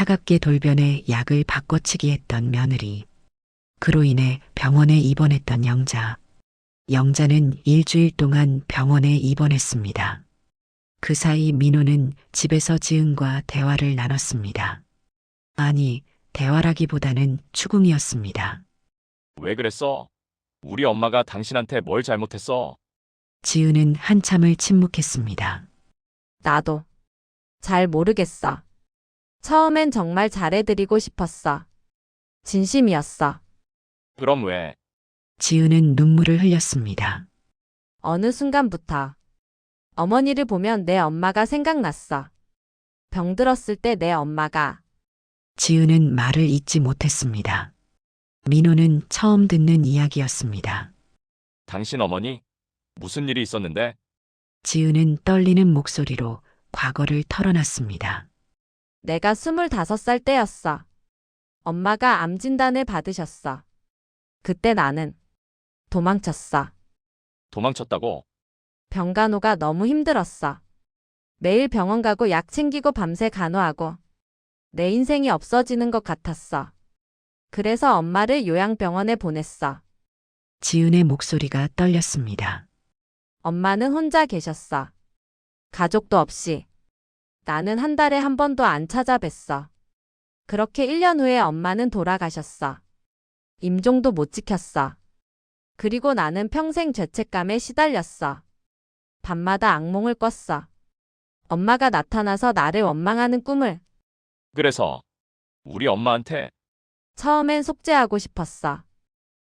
차갑게 돌변해 약을 바꿔치기 했던 며느리. 그로 인해 병원에 입원했던 영자. 영자는 일주일 동안 병원에 입원했습니다. 그 사이 민호는 집에서 지은과 대화를 나눴습니다. 아니, 대화라기보다는 추궁이었습니다. 왜 그랬어? 우리 엄마가 당신한테 뭘 잘못했어? 지은은 한참을 침묵했습니다. 나도 잘 모르겠어. 처음엔 정말 잘해드리고 싶었어. 진심이었어. 그럼 왜? 지은은 눈물을 흘렸습니다. 어느 순간부터 어머니를 보면 내 엄마가 생각났어. 병들었을 때 내 엄마가. 지은은 말을 잇지 못했습니다. 민호는 처음 듣는 이야기였습니다. 당신 어머니? 무슨 일이 있었는데? 지은은 떨리는 목소리로 과거를 털어놨습니다. 내가 25살 때였어. 엄마가 암 진단을 받으셨어. 그때 나는 도망쳤어. 도망쳤다고? 병간호가 너무 힘들었어. 매일 병원 가고 약 챙기고 밤새 간호하고 내 인생이 없어지는 것 같았어. 그래서 엄마를 요양병원에 보냈어. 지은의 목소리가 떨렸습니다. 엄마는 혼자 계셨어. 가족도 없이. 나는 한 달에 한 번도 안 찾아뵀어. 그렇게 1년 후에 엄마는 돌아가셨어. 임종도 못 지켰어. 그리고 나는 평생 죄책감에 시달렸어. 밤마다 악몽을 꿨어. 엄마가 나타나서 나를 원망하는 꿈을. 그래서 우리 엄마한테 처음엔 속죄하고 싶었어.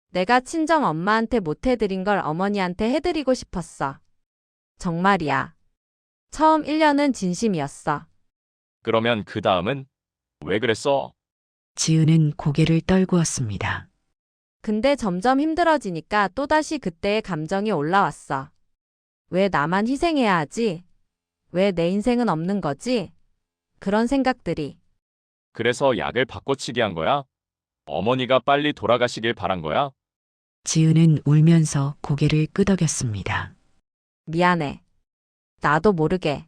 내가 친정 엄마한테 못 해드린 걸 어머니한테 해드리고 싶었어. 정말이야. 처음 1년은 진심이었어. 그러면 그 다음은 왜 그랬어? 지은은 고개를 떨구었습니다. 근데 점점 힘들어지니까 또다시 그때의 감정이 올라왔어. 왜 나만 희생해야 하지? 왜 내 인생은 없는 거지? 그런 생각들이. 그래서 약을 바꿔치기 한 거야? 어머니가 빨리 돌아가시길 바란 거야? 지은은 울면서 고개를 끄덕였습니다. 미안해. 나도 모르게.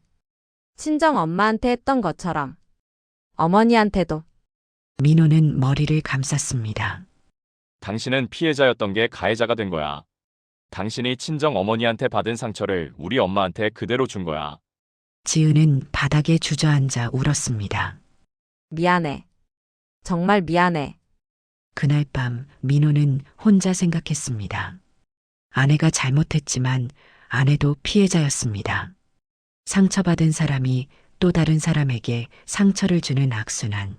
친정 엄마한테 했던 것처럼. 어머니한테도. 민호는 머리를 감쌌습니다. 당신은 피해자였던 게 가해자가 된 거야. 당신이 친정 어머니한테 받은 상처를 우리 엄마한테 그대로 준 거야. 지은은 바닥에 주저앉아 울었습니다. 미안해. 정말 미안해. 그날 밤 민호는 혼자 생각했습니다. 아내가 잘못했지만 아내도 피해자였습니다. 상처받은 사람이 또 다른 사람에게 상처를 주는 악순환.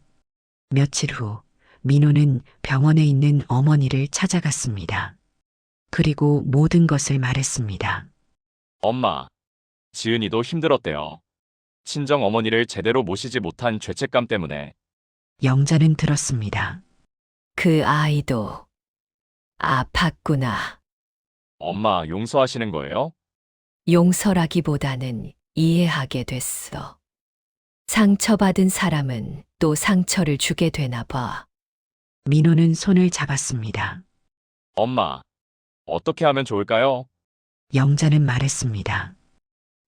며칠 후 민호는 병원에 있는 어머니를 찾아갔습니다. 그리고 모든 것을 말했습니다. 엄마, 지은이도 힘들었대요. 친정 어머니를 제대로 모시지 못한 죄책감 때문에. 영자는 들었습니다. 그 아이도 아팠구나. 엄마 용서하시는 거예요? 용서라기보다는 이해하게 됐어. 상처받은 사람은 또 상처를 주게 되나 봐. 민호는 손을 잡았습니다. 엄마, 어떻게 하면 좋을까요? 영자는 말했습니다.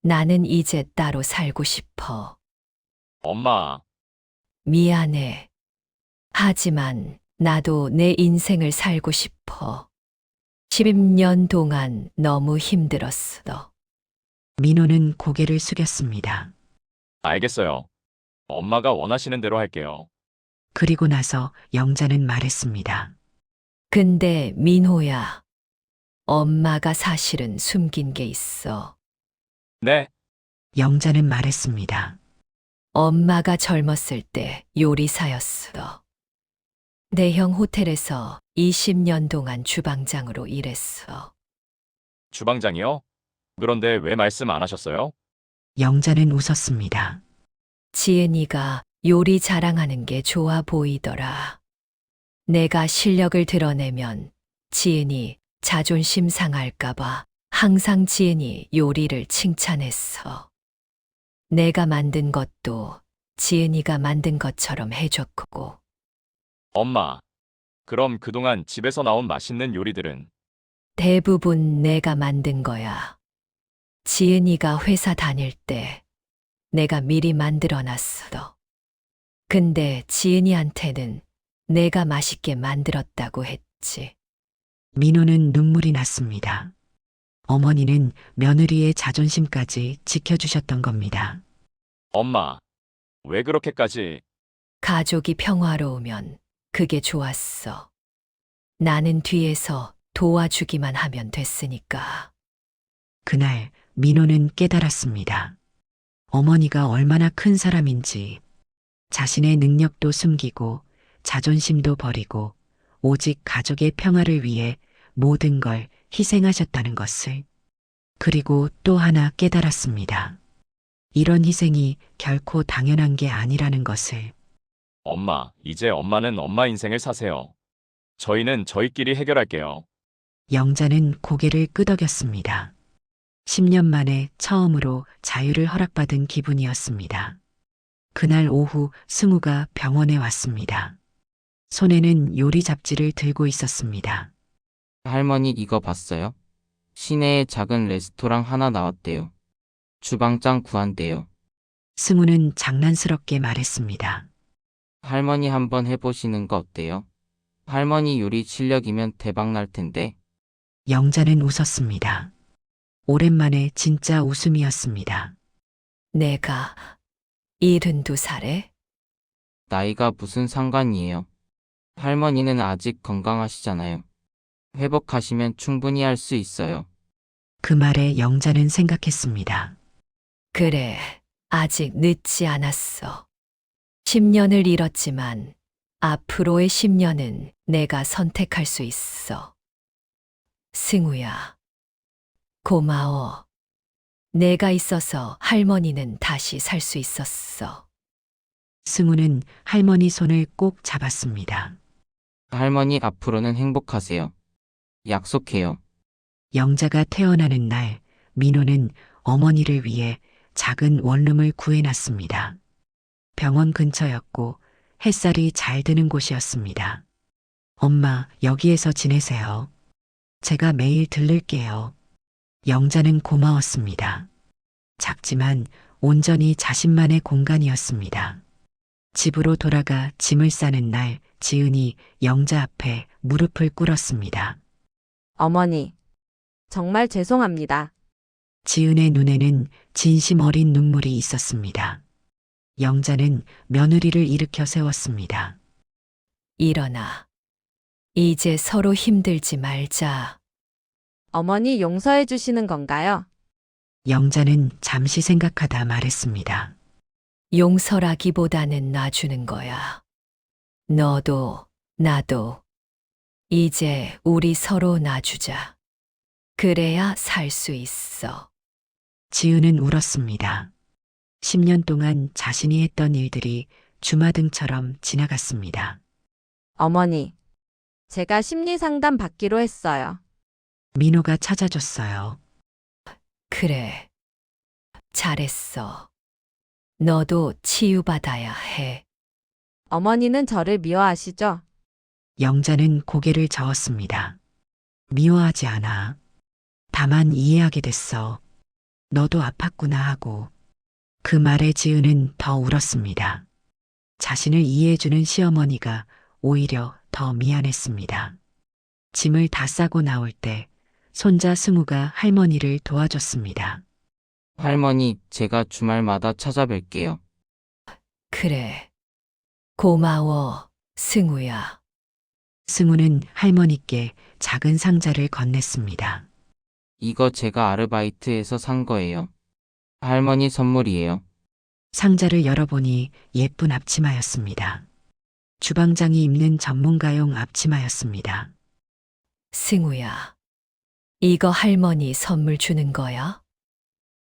나는 이제 따로 살고 싶어. 엄마, 미안해. 하지만 나도 내 인생을 살고 싶어. 10년 동안 너무 힘들었어. 민호는 고개를 숙였습니다. 알겠어요. 엄마가 원하시는 대로 할게요. 그리고 나서 영자는 말했습니다. 근데 민호야, 엄마가 사실은 숨긴 게 있어. 네, 영자는 말했습니다. 엄마가 젊었을 때 요리사였어. 대형 호텔에서 20년 동안 주방장으로 일했어. 주방장이요? 그런데 왜 말씀 안 하셨어요? 영자는 웃었습니다. 지은이가 요리 자랑하는 게 좋아 보이더라. 내가 실력을 드러내면 지은이 자존심 상할까봐 항상 지은이 요리를 칭찬했어. 내가 만든 것도 지은이가 만든 것처럼 해줬고. 엄마, 그럼 그동안 집에서 나온 맛있는 요리들은 대부분 내가 만든 거야. 지은이가 회사 다닐 때 내가 미리 만들어 놨어. 근데 지은이한테는 내가 맛있게 만들었다고 했지. 민호는 눈물이 났습니다. 어머니는 며느리의 자존심까지 지켜주셨던 겁니다. 엄마, 왜 그렇게까지? 가족이 평화로우면 그게 좋았어. 나는 뒤에서 도와주기만 하면 됐으니까. 그날 민호는 깨달았습니다. 어머니가 얼마나 큰 사람인지, 자신의 능력도 숨기고 자존심도 버리고 오직 가족의 평화를 위해 모든 걸 희생하셨다는 것을. 그리고 또 하나 깨달았습니다. 이런 희생이 결코 당연한 게 아니라는 것을. 엄마, 이제 엄마는 엄마 인생을 사세요. 저희는 저희끼리 해결할게요. 영자는 고개를 끄덕였습니다. 10년 만에 처음으로 자유를 허락받은 기분이었습니다. 그날 오후 승우가 병원에 왔습니다. 손에는 요리 잡지를 들고 있었습니다. 할머니 이거 봤어요? 시내에 작은 레스토랑 하나 나왔대요. 주방장 구한대요. 승우는 장난스럽게 말했습니다. 할머니 한번 해보시는 거 어때요? 할머니 요리 실력이면 대박 날 텐데. 영자는 웃었습니다. 오랜만에 진짜 웃음이었습니다. 내가 72살에? 나이가 무슨 상관이에요. 할머니는 아직 건강하시잖아요. 회복하시면 충분히 할 수 있어요. 그 말에 영자는 생각했습니다. 그래, 아직 늦지 않았어. 10년을 잃었지만 앞으로의 10년은 내가 선택할 수 있어. 승우야, 고마워. 내가 있어서 할머니는 다시 살 수 있었어. 승우는 할머니 손을 꼭 잡았습니다. 할머니 앞으로는 행복하세요. 약속해요. 영자가 태어나는 날 민호는 어머니를 위해 작은 원룸을 구해놨습니다. 병원 근처였고 햇살이 잘 드는 곳이었습니다. 엄마, 여기에서 지내세요. 제가 매일 들를게요. 영자는 고마웠습니다. 작지만 온전히 자신만의 공간이었습니다. 집으로 돌아가 짐을 싸는 날 지은이 영자 앞에 무릎을 꿇었습니다. 어머니, 정말 죄송합니다. 지은의 눈에는 진심 어린 눈물이 있었습니다. 영자는 며느리를 일으켜 세웠습니다. 일어나. 이제 서로 힘들지 말자. 어머니 용서해 주시는 건가요? 영자는 잠시 생각하다 말했습니다. 용서라기보다는 놔주는 거야. 너도, 나도. 이제 우리 서로 놔주자. 그래야 살 수 있어. 지은은 울었습니다. 10년 동안 자신이 했던 일들이 주마등처럼 지나갔습니다. 어머니, 제가 심리 상담 받기로 했어요. 민호가 찾아줬어요. 그래. 잘했어. 너도 치유받아야 해. 어머니는 저를 미워하시죠? 영자는 고개를 저었습니다. 미워하지 않아. 다만 이해하게 됐어. 너도 아팠구나 하고. 그 말에 지은은 더 울었습니다. 자신을 이해해주는 시어머니가 오히려 더 미안했습니다. 짐을 다 싸고 나올 때 손자 승우가 할머니를 도와줬습니다. 할머니, 제가 주말마다 찾아뵐게요. 그래. 고마워, 승우야. 승우는 할머니께 작은 상자를 건넸습니다. 이거 제가 아르바이트에서 산 거예요. 할머니 선물이에요. 상자를 열어보니 예쁜 앞치마였습니다. 주방장이 입는 전문가용 앞치마였습니다. 승우야. 이거 할머니 선물 주는 거야?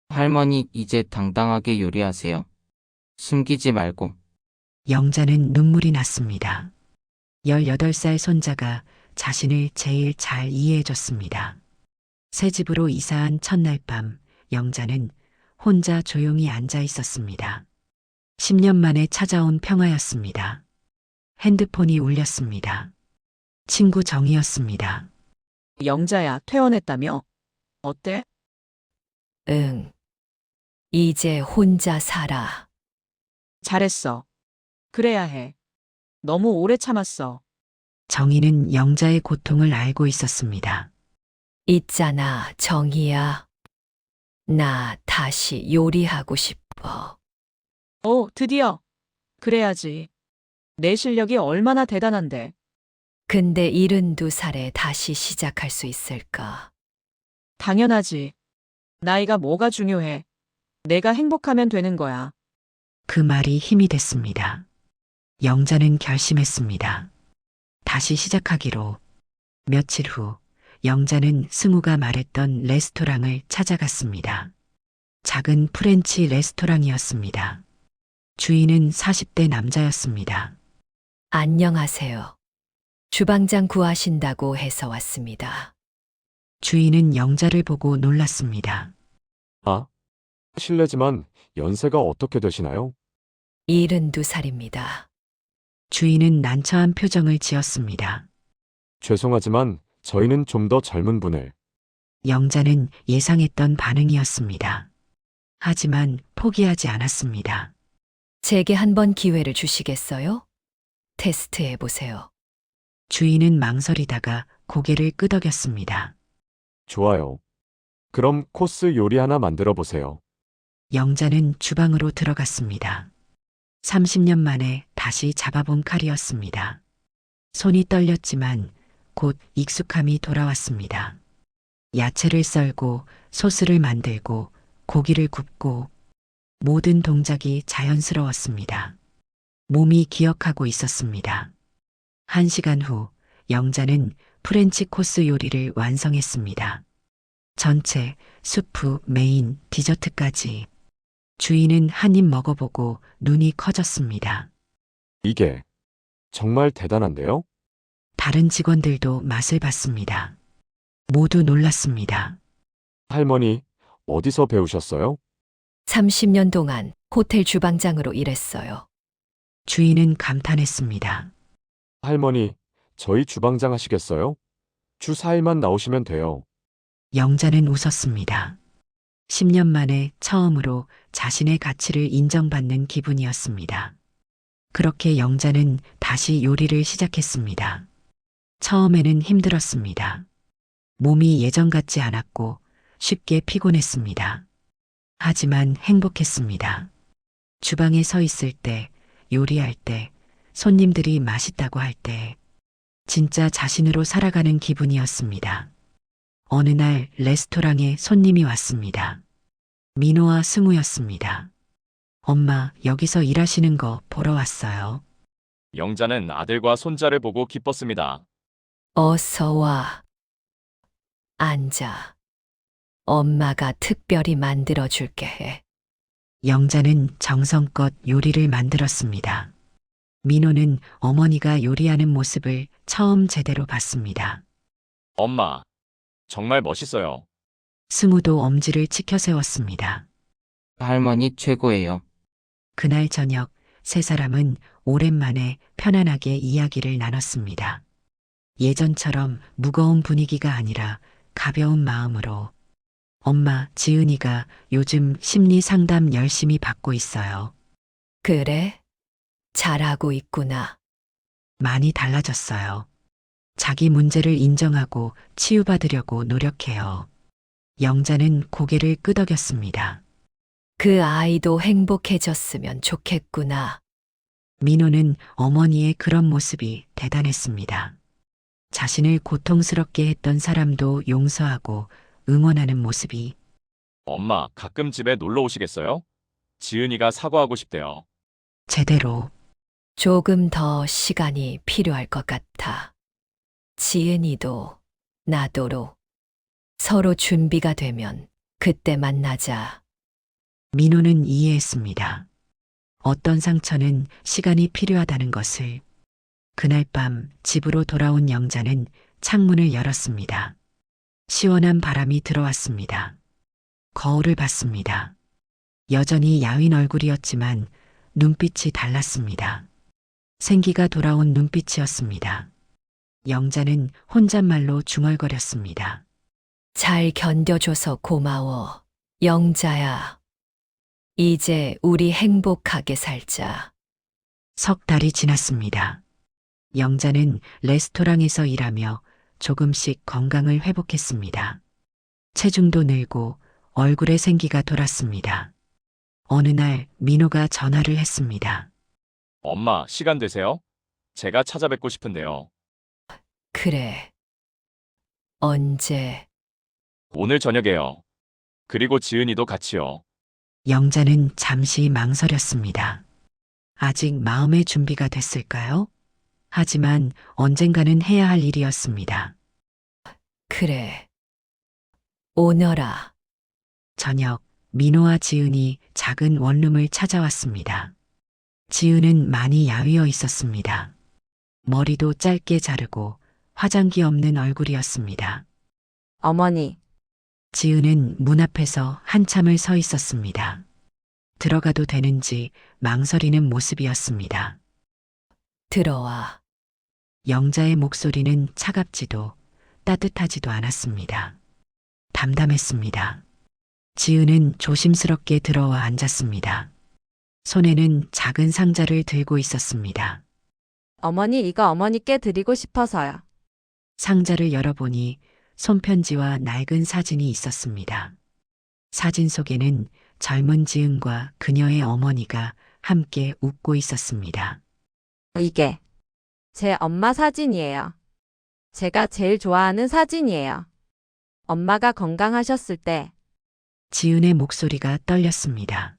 할머니, 이제 당당하게 요리하세요. 숨기지 말고. 영자는 눈물이 났습니다. 18살 손자가 자신을 제일 잘 이해해줬습니다. 새 집으로 이사한 첫날 밤, 영자는 혼자 조용히 앉아 있었습니다. 10년 만에 찾아온 평화였습니다. 핸드폰이 울렸습니다. 친구 정이었습니다. 영자야, 퇴원했다며? 어때? 응. 이제 혼자 살아. 잘했어. 그래야 해. 너무 오래 참았어. 정희는 영자의 고통을 알고 있었습니다. 있잖아, 정희야. 나 다시 요리하고 싶어. 오, 드디어. 그래야지. 내 실력이 얼마나 대단한데. 근데 72살에 다시 시작할 수 있을까? 당연하지. 나이가 뭐가 중요해. 내가 행복하면 되는 거야. 그 말이 힘이 됐습니다. 영자는 결심했습니다. 다시 시작하기로. 며칠 후 영자는 승우가 말했던 레스토랑을 찾아갔습니다. 작은 프렌치 레스토랑이었습니다. 주인은 40대 남자였습니다. 안녕하세요. 주방장 구하신다고 해서 왔습니다. 주인은 영자를 보고 놀랐습니다. 아, 실례지만 연세가 어떻게 되시나요? 72살입니다. 주인은 난처한 표정을 지었습니다. 죄송하지만 저희는 좀 더 젊은 분을. 영자는 예상했던 반응이었습니다. 하지만 포기하지 않았습니다. 제게 한번 기회를 주시겠어요? 테스트해 보세요. 주인은 망설이다가 고개를 끄덕였습니다. 좋아요. 그럼 코스 요리 하나 만들어 보세요. 영자는 주방으로 들어갔습니다. 30년 만에 다시 잡아본 칼이었습니다. 손이 떨렸지만 곧 익숙함이 돌아왔습니다. 야채를 썰고 소스를 만들고 고기를 굽고 모든 동작이 자연스러웠습니다. 몸이 기억하고 있었습니다. 1시간 후 영자는 프렌치 코스 요리를 완성했습니다. 전체, 수프, 메인, 디저트까지. 주인은 한 입 먹어보고 눈이 커졌습니다. 이게 정말 대단한데요? 다른 직원들도 맛을 봤습니다. 모두 놀랐습니다. 할머니, 어디서 배우셨어요? 30년 동안 호텔 주방장으로 일했어요. 주인은 감탄했습니다. 할머니, 저희 주방장 하시겠어요? 주 4일만 나오시면 돼요. 영자는 웃었습니다. 10년 만에 처음으로 자신의 가치를 인정받는 기분이었습니다. 그렇게 영자는 다시 요리를 시작했습니다. 처음에는 힘들었습니다. 몸이 예전 같지 않았고 쉽게 피곤했습니다. 하지만 행복했습니다. 주방에 서 있을 때, 요리할 때, 손님들이 맛있다고 할 때, 진짜 자신으로 살아가는 기분이었습니다. 어느 날 레스토랑에 손님이 왔습니다. 민호와 승우였습니다. 엄마, 여기서 일하시는 거 보러 왔어요. 영자는 아들과 손자를 보고 기뻤습니다. 어서 와. 앉아. 엄마가 특별히 만들어 줄게 해. 영자는 정성껏 요리를 만들었습니다. 민호는 어머니가 요리하는 모습을 처음 제대로 봤습니다. 엄마, 정말 멋있어요. 승우도 엄지를 치켜 세웠습니다. 할머니 최고예요. 그날 저녁 세 사람은 오랜만에 편안하게 이야기를 나눴습니다. 예전처럼 무거운 분위기가 아니라 가벼운 마음으로. 엄마, 지은이가 요즘 심리 상담 열심히 받고 있어요. 그래? 잘하고 있구나. 많이 달라졌어요. 자기 문제를 인정하고 치유받으려고 노력해요. 영자는 고개를 끄덕였습니다. 그 아이도 행복해졌으면 좋겠구나. 민호는 어머니의 그런 모습이 대단했습니다. 자신을 고통스럽게 했던 사람도 용서하고 응원하는 모습이. 엄마, 가끔 집에 놀러 오시겠어요? 지은이가 사과하고 싶대요. 제대로. 조금 더 시간이 필요할 것 같아. 지은이도 나도록 서로 준비가 되면 그때 만나자. 민호는 이해했습니다. 어떤 상처는 시간이 필요하다는 것을. 그날 밤 집으로 돌아온 영자는 창문을 열었습니다. 시원한 바람이 들어왔습니다. 거울을 봤습니다. 여전히 야윈 얼굴이었지만 눈빛이 달랐습니다. 생기가 돌아온 눈빛이었습니다. 영자는 혼잣말로 중얼거렸습니다. 잘 견뎌줘서 고마워, 영자야. 이제 우리 행복하게 살자. 석 달이 지났습니다. 영자는 레스토랑에서 일하며 조금씩 건강을 회복했습니다. 체중도 늘고 얼굴에 생기가 돌았습니다. 어느 날 민호가 전화를 했습니다. 엄마, 시간 되세요? 제가 찾아뵙고 싶은데요. 그래. 언제? 오늘 저녁에요. 그리고 지은이도 같이요. 영자는 잠시 망설였습니다. 아직 마음의 준비가 됐을까요? 하지만 언젠가는 해야 할 일이었습니다. 그래. 오너라. 저녁, 민호와 지은이 작은 원룸을 찾아왔습니다. 지은은 많이 야위어 있었습니다. 머리도 짧게 자르고 화장기 없는 얼굴이었습니다. 어머니, 지은은 문 앞에서 한참을 서 있었습니다. 들어가도 되는지 망설이는 모습이었습니다. 들어와. 영자의 목소리는 차갑지도 따뜻하지도 않았습니다. 담담했습니다. 지은은 조심스럽게 들어와 앉았습니다. 손에는 작은 상자를 들고 있었습니다. 어머니 이거 어머니께 드리고 싶어서요. 상자를 열어보니 손편지와 낡은 사진이 있었습니다. 사진 속에는 젊은 지은과 그녀의 어머니가 함께 웃고 있었습니다. 이게 제 엄마 사진이에요. 제가 제일 좋아하는 사진이에요. 엄마가 건강하셨을 때 지은의 목소리가 떨렸습니다.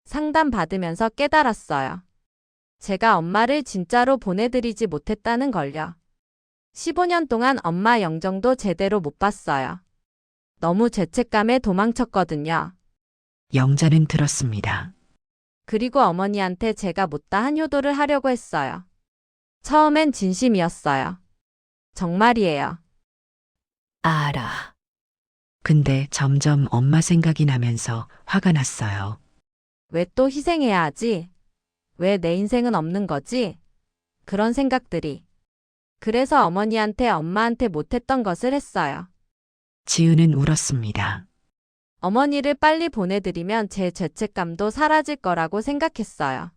상담 받으면서 깨달았어요. 제가 엄마를 진짜로 보내드리지 못했다는 걸요. 15년 동안 엄마 영정도 제대로 못 봤어요. 너무 죄책감에 도망쳤거든요. 영자는 들었습니다. 그리고 어머니한테 제가 못다한 효도를 하려고 했어요. 처음엔 진심이었어요. 정말이에요. 알아. 근데 점점 엄마 생각이 나면서 화가 났어요. 왜 또 희생해야 하지? 왜 내 인생은 없는 거지? 그런 생각들이. 그래서 어머니한테 엄마한테 못했던 것을 했어요. 지은은 울었습니다. 어머니를 빨리 보내드리면 제 죄책감도 사라질 거라고 생각했어요.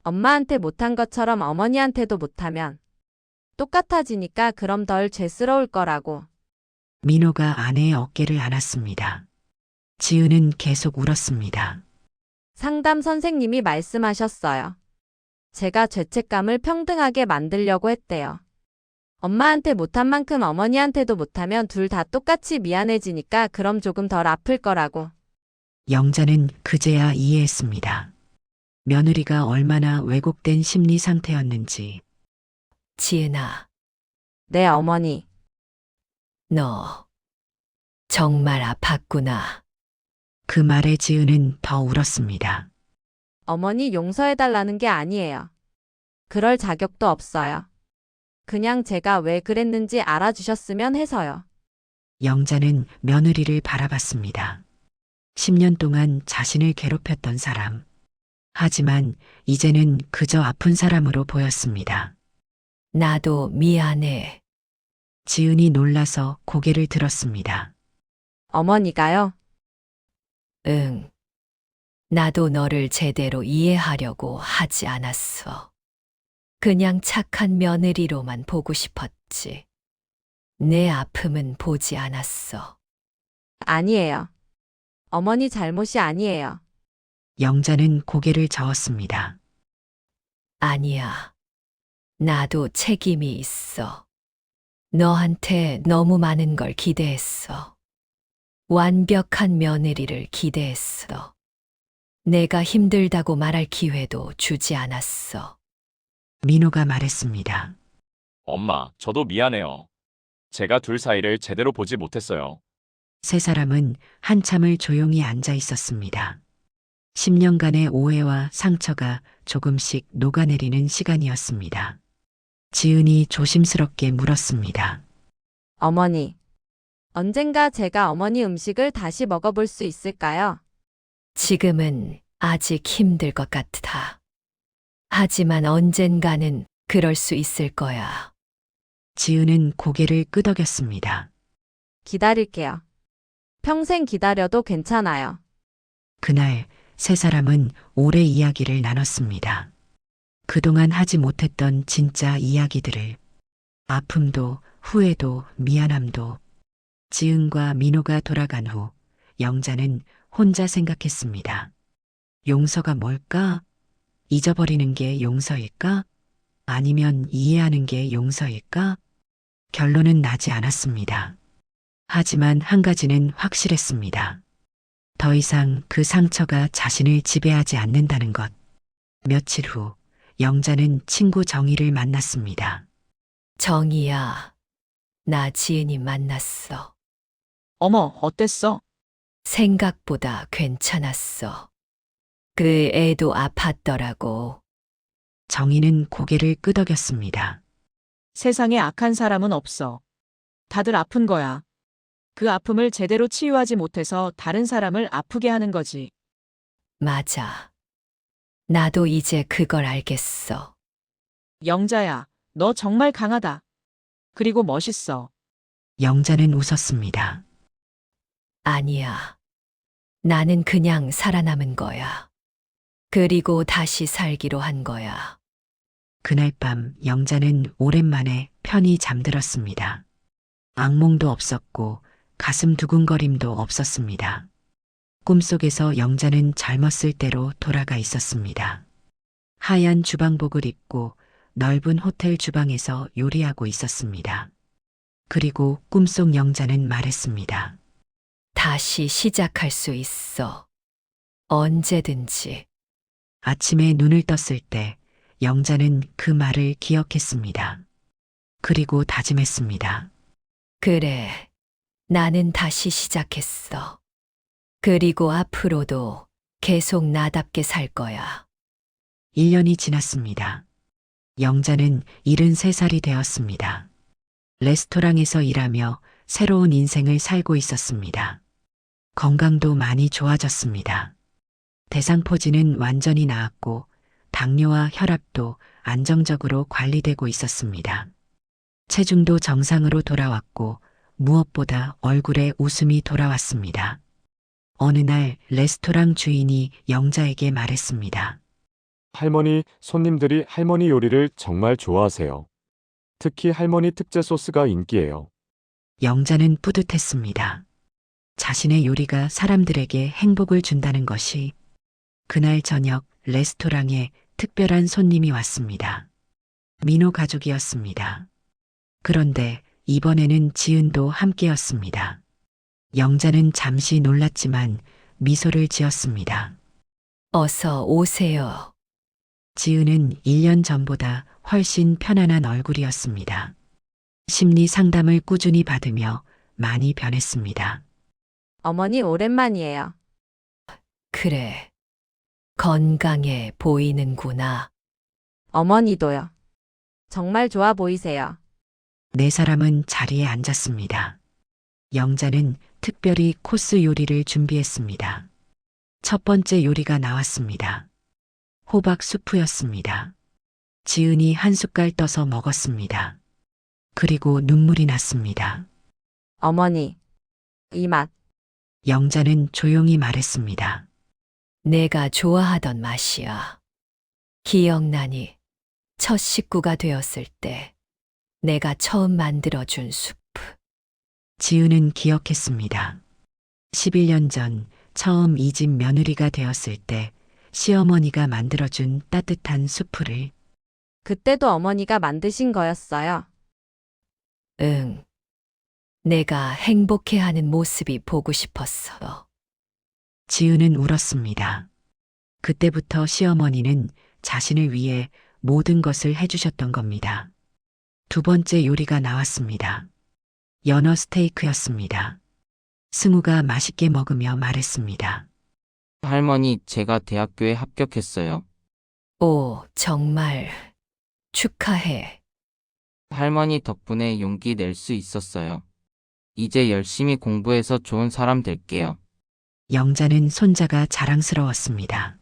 엄마한테 못한 것처럼 어머니한테도 못하면 똑같아지니까 그럼 덜 죄스러울 거라고. 민호가 아내의 어깨를 안았습니다. 지은은 계속 울었습니다. 상담 선생님이 말씀하셨어요. 제가 죄책감을 평등하게 만들려고 했대요. 엄마한테 못한 만큼 어머니한테도 못하면 둘 다 똑같이 미안해지니까 그럼 조금 덜 아플 거라고. 영자는 그제야 이해했습니다. 며느리가 얼마나 왜곡된 심리 상태였는지. 지은아, 네, 어머니. 너 정말 아팠구나. 그 말에 지은은 더 울었습니다. 어머니 용서해달라는 게 아니에요. 그럴 자격도 없어요. 그냥 제가 왜 그랬는지 알아주셨으면 해서요. 영자는 며느리를 바라봤습니다. 10년 동안 자신을 괴롭혔던 사람. 하지만 이제는 그저 아픈 사람으로 보였습니다. 나도 미안해. 지은이 놀라서 고개를 들었습니다. 어머니가요? 응. 나도 너를 제대로 이해하려고 하지 않았어. 그냥 착한 며느리로만 보고 싶었지. 내 아픔은 보지 않았어. 아니에요. 어머니 잘못이 아니에요. 영자는 고개를 저었습니다. 아니야. 나도 책임이 있어. 너한테 너무 많은 걸 기대했어. 완벽한 며느리를 기대했어. 내가 힘들다고 말할 기회도 주지 않았어. 민호가 말했습니다. 엄마, 저도 미안해요. 제가 둘 사이를 제대로 보지 못했어요. 세 사람은 한참을 조용히 앉아 있었습니다. 10년간의 오해와 상처가 조금씩 녹아내리는 시간이었습니다. 지은이 조심스럽게 물었습니다. 어머니. 언젠가 제가 어머니 음식을 다시 먹어볼 수 있을까요? 지금은 아직 힘들 것 같아. 하지만 언젠가는 그럴 수 있을 거야. 지은은 고개를 끄덕였습니다. 기다릴게요. 평생 기다려도 괜찮아요. 그날 세 사람은 오래 이야기를 나눴습니다. 그동안 하지 못했던 진짜 이야기들을. 아픔도 후회도 미안함도. 지은과 민호가 돌아간 후 영자는 혼자 생각했습니다. 용서가 뭘까? 잊어버리는 게 용서일까? 아니면 이해하는 게 용서일까? 결론은 나지 않았습니다. 하지만 한 가지는 확실했습니다. 더 이상 그 상처가 자신을 지배하지 않는다는 것. 며칠 후 영자는 친구 정희를 만났습니다. 정이야, 나 지은이 만났어. 어머, 어땠어? 생각보다 괜찮았어. 그 애도 아팠더라고. 정희는 고개를 끄덕였습니다. 세상에 악한 사람은 없어. 다들 아픈 거야. 그 아픔을 제대로 치유하지 못해서 다른 사람을 아프게 하는 거지. 맞아. 나도 이제 그걸 알겠어. 영자야, 너 정말 강하다. 그리고 멋있어. 영자는 웃었습니다. 아니야. 나는 그냥 살아남은 거야. 그리고 다시 살기로 한 거야. 그날 밤 영자는 오랜만에 편히 잠들었습니다. 악몽도 없었고 가슴 두근거림도 없었습니다. 꿈속에서 영자는 젊었을 때로 돌아가 있었습니다. 하얀 주방복을 입고 넓은 호텔 주방에서 요리하고 있었습니다. 그리고 꿈속 영자는 말했습니다. 다시 시작할 수 있어. 언제든지. 아침에 눈을 떴을 때 영자는 그 말을 기억했습니다. 그리고 다짐했습니다. 그래. 나는 다시 시작했어. 그리고 앞으로도 계속 나답게 살 거야. 1년이 지났습니다. 영자는 73살이 되었습니다. 레스토랑에서 일하며 새로운 인생을 살고 있었습니다. 건강도 많이 좋아졌습니다. 대상포진은 완전히 나았고 당뇨와 혈압도 안정적으로 관리되고 있었습니다. 체중도 정상으로 돌아왔고 무엇보다 얼굴에 웃음이 돌아왔습니다. 어느 날 레스토랑 주인이 영자에게 말했습니다. 할머니, 손님들이 할머니 요리를 정말 좋아하세요. 특히 할머니 특제 소스가 인기예요. 영자는 뿌듯했습니다. 자신의 요리가 사람들에게 행복을 준다는 것이. 그날 저녁 레스토랑에 특별한 손님이 왔습니다. 민호 가족이었습니다. 그런데 이번에는 지은도 함께였습니다. 영자는 잠시 놀랐지만 미소를 지었습니다. 어서 오세요. 지은은 1년 전보다 훨씬 편안한 얼굴이었습니다. 심리 상담을 꾸준히 받으며 많이 변했습니다. 어머니 오랜만이에요. 그래. 건강해 보이는구나. 어머니도요. 정말 좋아 보이세요. 네 사람은 자리에 앉았습니다. 영자는 특별히 코스 요리를 준비했습니다. 첫 번째 요리가 나왔습니다. 호박 수프였습니다. 지은이 한 숟갈 떠서 먹었습니다. 그리고 눈물이 났습니다. 어머니, 이 맛. 영자는 조용히 말했습니다. 내가 좋아하던 맛이야. 기억나니? 첫 식구가 되었을 때 내가 처음 만들어준 수프. 지은은 기억했습니다. 11년 전 처음 이 집 며느리가 되었을 때 시어머니가 만들어준 따뜻한 수프를. 그때도 어머니가 만드신 거였어요. 응. 내가 행복해하는 모습이 보고 싶었어. 지은은 울었습니다. 그때부터 시어머니는 자신을 위해 모든 것을 해주셨던 겁니다. 두 번째 요리가 나왔습니다. 연어 스테이크였습니다. 승우가 맛있게 먹으며 말했습니다. 할머니, 제가 대학교에 합격했어요. 오, 정말 축하해. 할머니 덕분에 용기 낼 수 있었어요. 이제 열심히 공부해서 좋은 사람 될게요. 영자는 손자가 자랑스러웠습니다.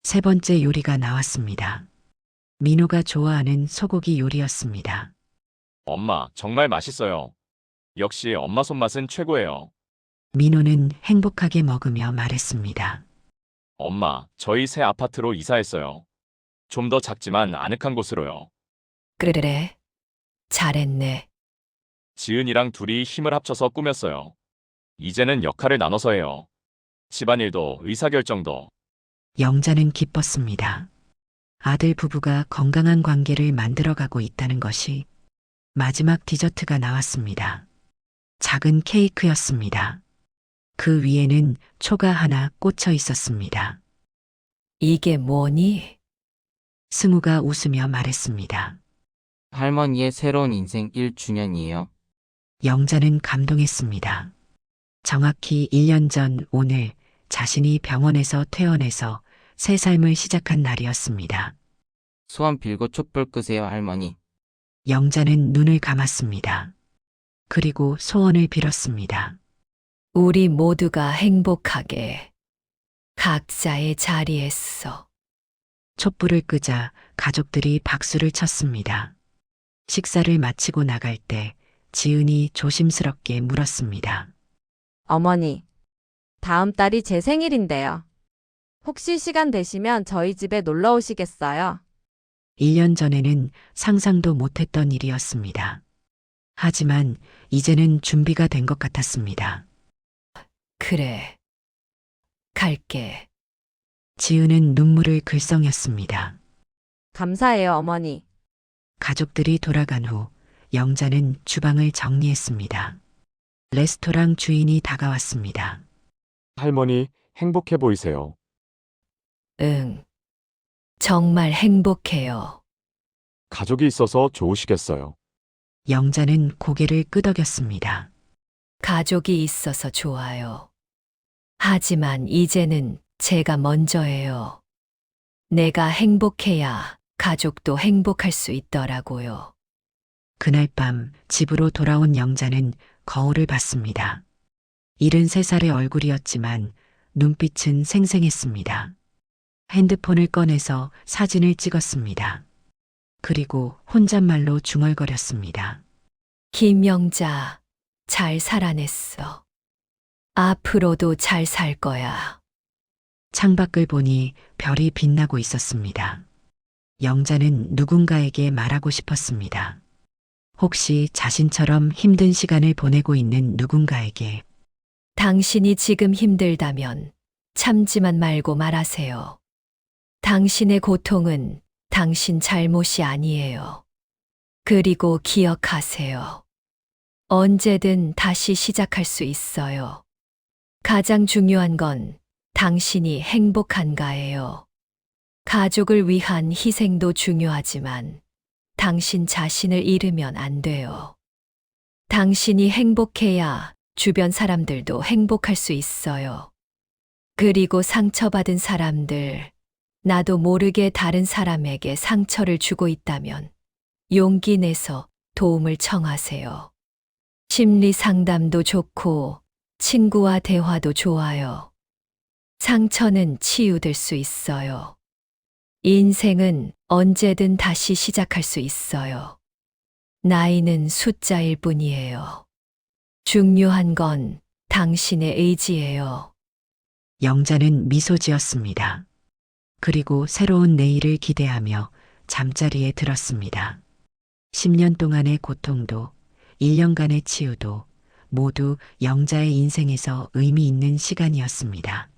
세 번째 요리가 나왔습니다. 민호가 좋아하는 소고기 요리였습니다. 엄마, 정말 맛있어요. 역시 엄마 손맛은 최고예요. 민호는 행복하게 먹으며 말했습니다. 엄마, 저희 새 아파트로 이사했어요. 좀 더 작지만 아늑한 곳으로요. 그래. 잘했네. 지은이랑 둘이 힘을 합쳐서 꾸몄어요. 이제는 역할을 나눠서 해요. 집안일도 의사결정도. 영자는 기뻤습니다. 아들 부부가 건강한 관계를 만들어가고 있다는 것이. 마지막 디저트가 나왔습니다. 작은 케이크였습니다. 그 위에는 초가 하나 꽂혀 있었습니다. 이게 뭐니? 승우가 웃으며 말했습니다. 할머니의 새로운 인생 1주년이에요. 영자는 감동했습니다. 정확히 1년 전 오늘 자신이 병원에서 퇴원해서 새 삶을 시작한 날이었습니다. 소원 빌고 촛불 끄세요, 할머니. 영자는 눈을 감았습니다. 그리고 소원을 빌었습니다. 우리 모두가 행복하게 각자의 자리에서. 촛불을 끄자 가족들이 박수를 쳤습니다. 식사를 마치고 나갈 때 지은이 조심스럽게 물었습니다. 어머니, 다음 달이 제 생일인데요. 혹시 시간 되시면 저희 집에 놀러 오시겠어요? 1년 전에는 상상도 못했던 일이었습니다. 하지만 이제는 준비가 된 것 같았습니다. 그래. 갈게. 지은은 눈물을 글썽였습니다. 감사해요, 어머니. 가족들이 돌아간 후 영자는 주방을 정리했습니다. 레스토랑 주인이 다가왔습니다. 할머니, 행복해 보이세요. 응. 정말 행복해요. 가족이 있어서 좋으시겠어요. 영자는 고개를 끄덕였습니다. 가족이 있어서 좋아요. 하지만 이제는 제가 먼저예요. 내가 행복해야 가족도 행복할 수 있더라고요. 그날 밤 집으로 돌아온 영자는 거울을 봤습니다. 73살의 얼굴이었지만 눈빛은 생생했습니다. 핸드폰을 꺼내서 사진을 찍었습니다. 그리고 혼잣말로 중얼거렸습니다. 김영자, 잘 살아냈어. 앞으로도 잘 살 거야. 창밖을 보니 별이 빛나고 있었습니다. 영자는 누군가에게 말하고 싶었습니다. 혹시 자신처럼 힘든 시간을 보내고 있는 누군가에게. 당신이 지금 힘들다면 참지만 말고 말하세요. 당신의 고통은 당신 잘못이 아니에요. 그리고 기억하세요. 언제든 다시 시작할 수 있어요. 가장 중요한 건 당신이 행복한가예요. 가족을 위한 희생도 중요하지만 당신 자신을 잃으면 안 돼요. 당신이 행복해야 주변 사람들도 행복할 수 있어요. 그리고 상처받은 사람들, 나도 모르게 다른 사람에게 상처를 주고 있다면 용기 내서 도움을 청하세요. 심리 상담도 좋고 친구와 대화도 좋아요. 상처는 치유될 수 있어요. 인생은 언제든 다시 시작할 수 있어요. 나이는 숫자일 뿐이에요. 중요한 건 당신의 의지예요. 영자는 미소 지었습니다. 그리고 새로운 내일을 기대하며 잠자리에 들었습니다. 10년 동안의 고통도 1년간의 치유도 모두 영자의 인생에서 의미 있는 시간이었습니다.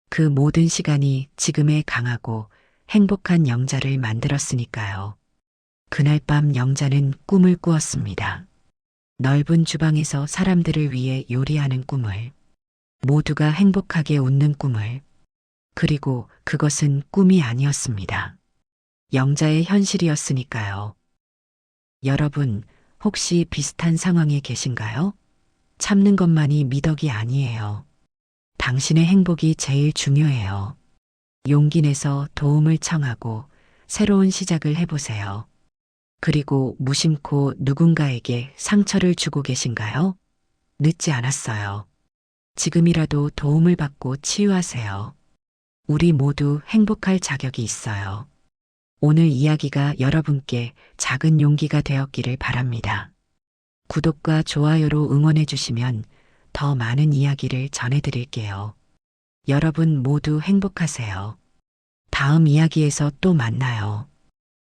그 모든 시간이 지금의 강하고 행복한 영자를 만들었으니까요. 그날 밤 영자는 꿈을 꾸었습니다. 넓은 주방에서 사람들을 위해 요리하는 꿈을, 모두가 행복하게 웃는 꿈을, 그리고 그것은 꿈이 아니었습니다. 영자의 현실이었으니까요. 여러분, 혹시 비슷한 상황에 계신가요? 참는 것만이 미덕이 아니에요. 당신의 행복이 제일 중요해요. 용기 내서 도움을 청하고 새로운 시작을 해보세요. 그리고 무심코 누군가에게 상처를 주고 계신가요? 늦지 않았어요. 지금이라도 도움을 받고 치유하세요. 우리 모두 행복할 자격이 있어요. 오늘 이야기가 여러분께 작은 용기가 되었기를 바랍니다. 구독과 좋아요로 응원해 주시면 더 많은 이야기를 전해드릴게요. 여러분 모두 행복하세요. 다음 이야기에서 또 만나요.